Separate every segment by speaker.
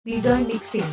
Speaker 1: বিজয় mixing.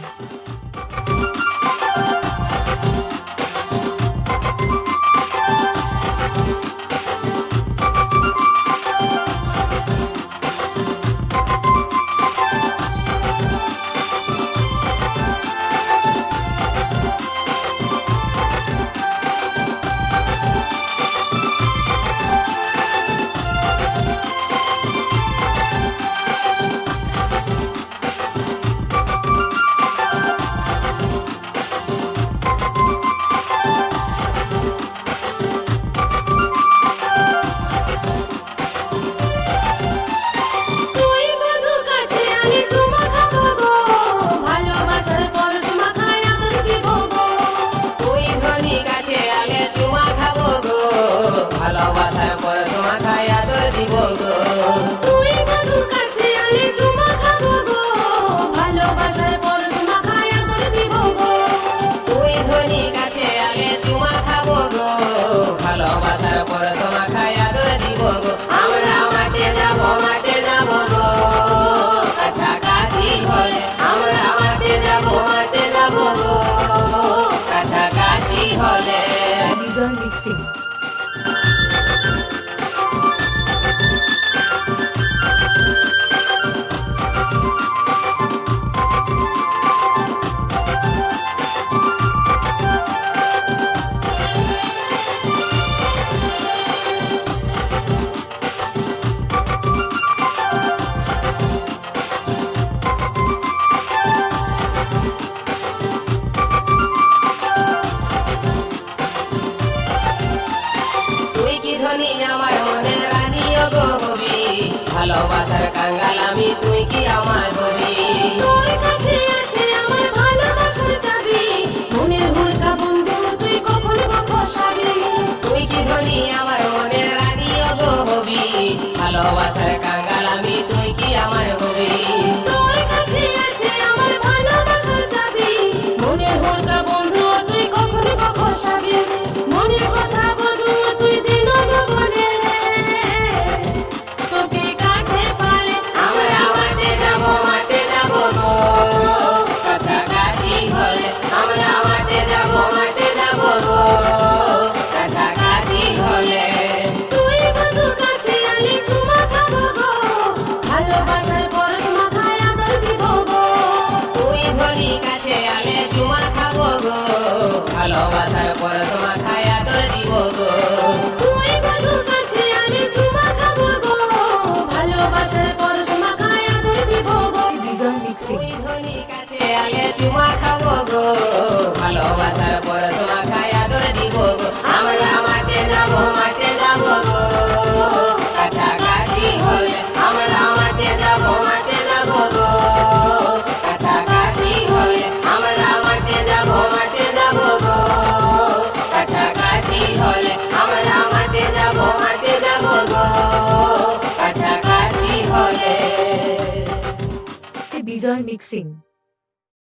Speaker 2: ভালোবাসার পরশমা খায়া তোর দিব গো,
Speaker 3: তুই বন্ধুর কাছে আলে চুমা খাবো গো, ভালোবাসার পরশমা খায়া তোর দিব গো।
Speaker 2: তুই ধনী কাছে আলে চুমা খাবো গো, ভালোবাসার পরশমা খায়া তোর দিব গো। আমরা মাঠে যাব গো, কাছাকাছি হলে আমরা মাঠে যাব গো, কাছাকাছি হলে।
Speaker 1: বিজয় মিক্সিং।
Speaker 2: ধনী আমার মনে রানিও গো হবি, ভালোবাসার কাঙ্গাল আমি তুই কি আমার হবি।
Speaker 3: তোর কাছে আছে আমার ভালোবাসার চাবি, মনের হুড়কা বন্ধু তুই কখন বসাবি।
Speaker 2: তুই কি ধনী আমার মনে রানিও গো হবি, ভালোবাসার কাঙ্গাল আমি তুই কি আমার হবি।
Speaker 3: তোর কাছে আছে আমার ভালোবাসার চাবি, মনের হুড়কা বন্ধু তুই কখন বসাবি। মনের কথা বধু তুই দিন গোপনে, তোকে কাছে পালে
Speaker 2: আমরা মাঠে যাব গো, কাছাকাছি হলে আমরা মাঠে যাব গো, কাছাকাছি হলে।
Speaker 3: তুই বন্ধুর কাছে আলে চুমা খাবো গো, ভালোবাসার পরশমা খায়া তোর দিব গো।
Speaker 2: তুই ধনী কাছে আলে চুমা খাবো গো, ভালোবাসার পরশমা খায়া তোর দিব গো।
Speaker 3: তুই বন্ধুর কাছে আলে চুমা খাবো গো, ভালোবাসার পরশমা খায়া তোর দিব গো।
Speaker 1: বিজয় মিক্সিং।
Speaker 2: তুই ধনী কাছে আলে চুমা খাবো গো, ভালোবাসার পরশমা খায়া তোর দিব গো। আমরা মাঠে যাব গো, কাছাকাছি হলে আমরা মাঠে যাব গো, কাছাকাছি হলে আমরা মাঠে যাব গো, কাছাকাছি হলে আমরা মাঠে যাব গো, কাছাকাছি হলে।
Speaker 1: বিজয় মিক্সিং।